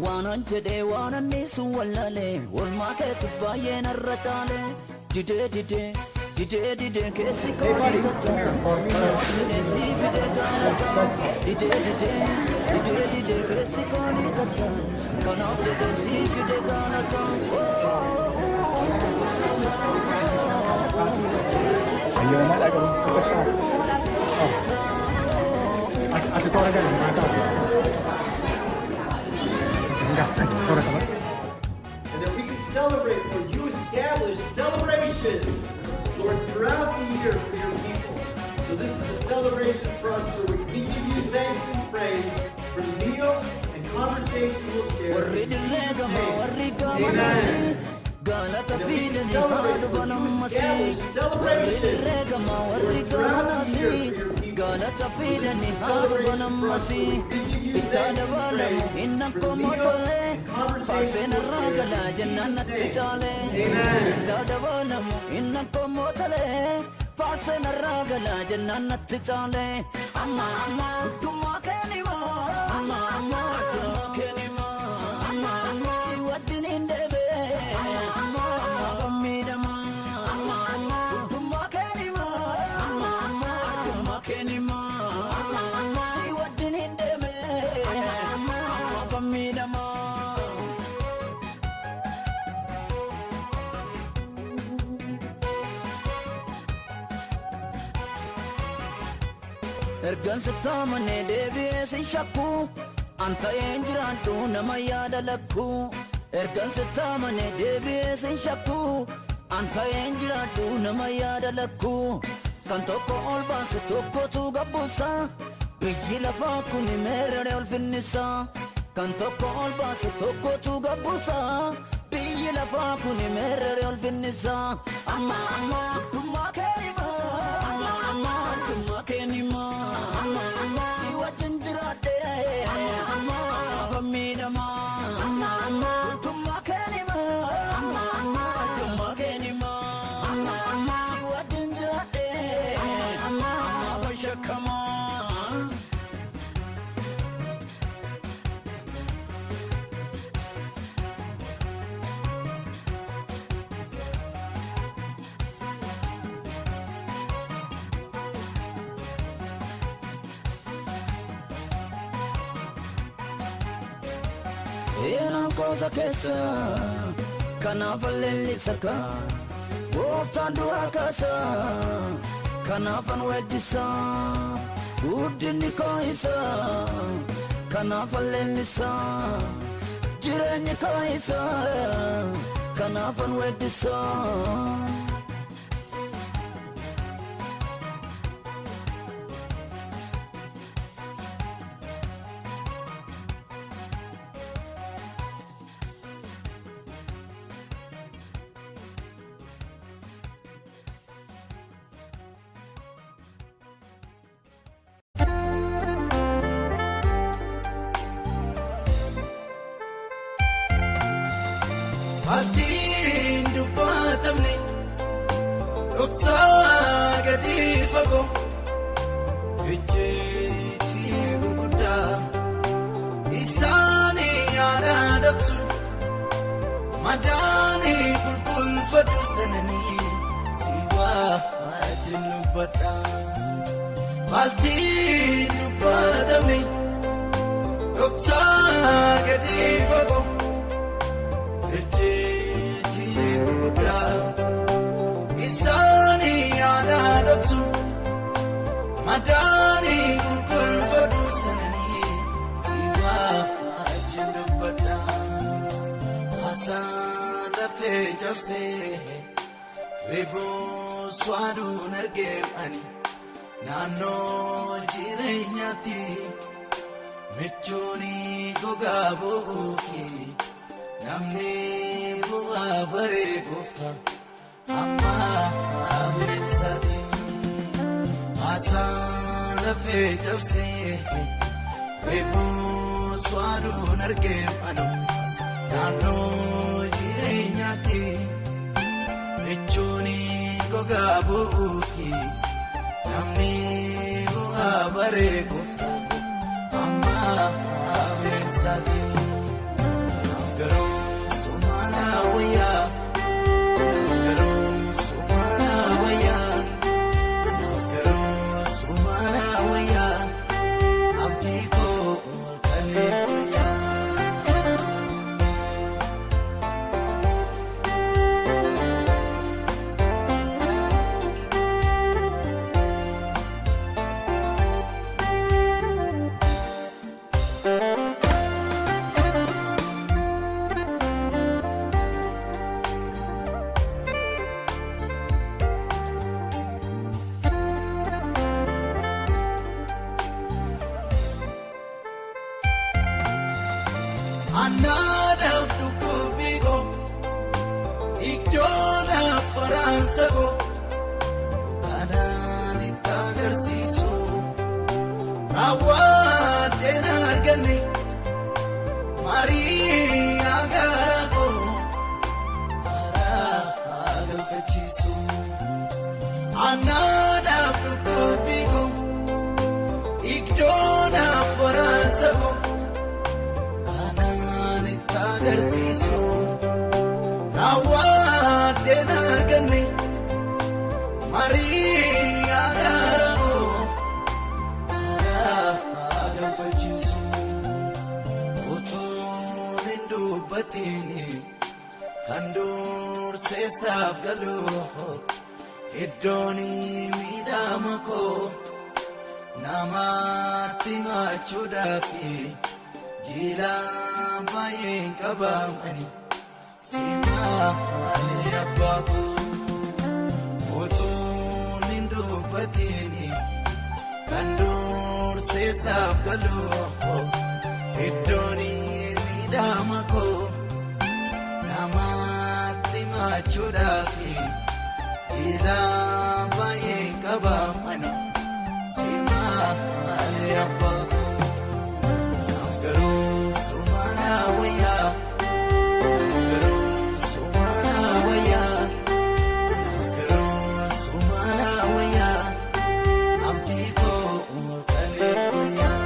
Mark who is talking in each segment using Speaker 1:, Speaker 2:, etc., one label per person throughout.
Speaker 1: waanan jedhee waanan niisu wallaalee walmaa keetu baay'ee narra caale didee keessi koolii tata kanaaf jedhee sii fidee gaalata didee keessi koolii tata kanaaf jedhee sii fidee gaalata
Speaker 2: Ayun na lang ako. Ate ko rin ganun.
Speaker 3: And that we can celebrate, Lord, you establish celebrations, Lord, throughout the year for your people. So this is a celebration for us for which we give you thanks and praise for the meal and conversation we'll share. Amen.
Speaker 1: Galata fidani haadu vanamasi warri regama warri gamanasi galata fidani haadu vanamasi itada balamu inna komotole fasena ragala jannati chale itada balamu inna komotole fasena ragala jannati chale amma tuma kenima amma tuma kenima amma si wadin indebe Ergan sitamane deebi'ee sin shakku anta eenjiraantu nama yaada lakku ergan sitamane deebi'ee sin shakku anta eenjiraantu nama yaada lakku kan tokko ol baasu tokkotu gabbuusa biyyi lafaa kun meerre ol finnisa kan tokko ol baasu tokkotu gabbuusa biyyi lafaa kun meerre ol finnisa amma dhummaa keenima amma dhummaa keenima amma si wajjin jiraadhe amma fammiidhama amma dhummaa keenima amma dhummaa keenima amma si wajjin jiraadhe amma fashakama Seenaan koosa keessa kanaaf alleellisa gooftaan du'aa kaasa kanaafan weeddisa guddinni koo isa kanaaf alleellisa jireenyi koo isa kanaafan weeddisa.
Speaker 4: Altiin dubbatamne dhoksaa gadi fagoo ejjeetii gurguddaa isaanii yaada dhoksu madaanii qulqulfadhu sananii si wajjin dubbadha. Altiin dubbatamne dhoksaa gadi fagoo isaanii yaada dhoksu madaanii qulqulfadhu sananii si wajjin dubbadha. Haasaan lafee cabsee reeboos waaduun argeemani naannoo jireenyaatti michuuni gogaa bu'uufi namni bu'aa baree gooftaa amma bineensaati. Haasaan lafee cabsee reeboos waaduun argeemanu naannoo jireenyaatti michuuni gogaa bu'uufi namni bu'aa baree gooftaa amma bineensaati. Annaadhaaf dhukkubbii koo iddoodhaaf faraansa koo kanaan itti agarsiisu raawwateen arganne Maariyaa gaara koo haraa galfachiisu. Annaadhaaf dhukkubbii koo iddoodhaaf faraansa koo kanaan itti agarsiisu raawwateen arganne Maariyaa gaara koo haraa galfachiisu. Utuun hin dubbatiin kan durseessaaf galu iddoon miidhama koo namaatti machuudhaaf jila baay'een qabamani simaanii abbaa koo. Utuun hin dubbatiin kan durseessaaf galu iddoon miidhama koo namaatti machuudhaaf jila baay'een qabamani simaanii abbaa koo. Naaf garuu sumaana wayyaa naaf garuu sumaana wayyaa naaf garuu sumaana wayyaa abdii koo kalee guyyaa.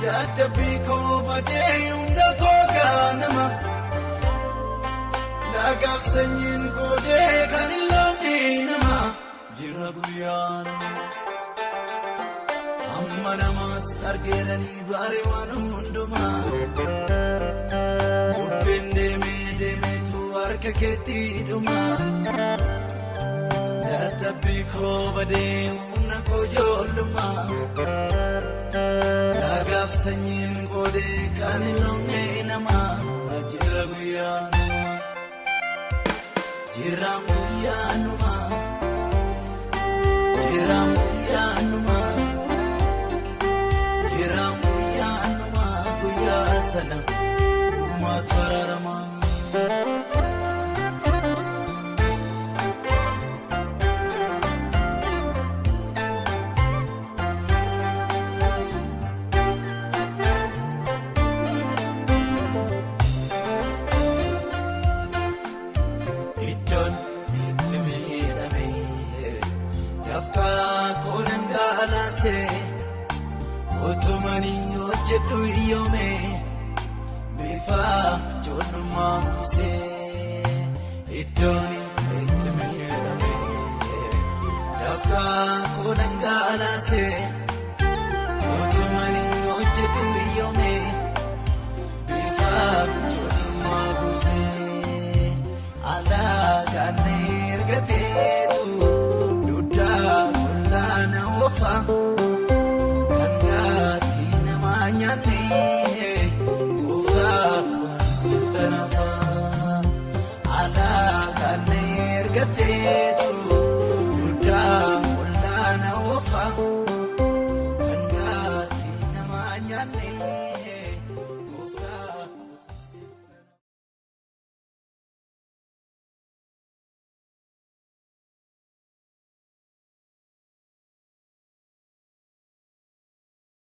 Speaker 4: Dadhabbii koo badee humna koo gaanama lagaaf sanyiin koodee kan hin loonne nama jira guyyaan amma namas argeeranii baare waan hundumaa bubbeen deemeetu harka keetti dhuma. Dadhabbii koo badee humna koo ijoollummaa lagaaf sanyiin koodee kan hin loonne nama jira guyyaanuma jiraan guyyaanuma jiraan guyyaanuma jiraan guyyaanuma guyyaa sana uumaatu araarama. Otumani hojjedhu iyyoome bifa ijoollummaa muusee iddoon itti miidhame dafqaa koo dhangalaasee. Otumani hojjedhu iyyoome bifa ijoollummaa muusee alaagaan ergateetu duddaa olaana ofa. Alaagaan ergateetu duddaa olaana ofa kan gaatti nama nyaanne.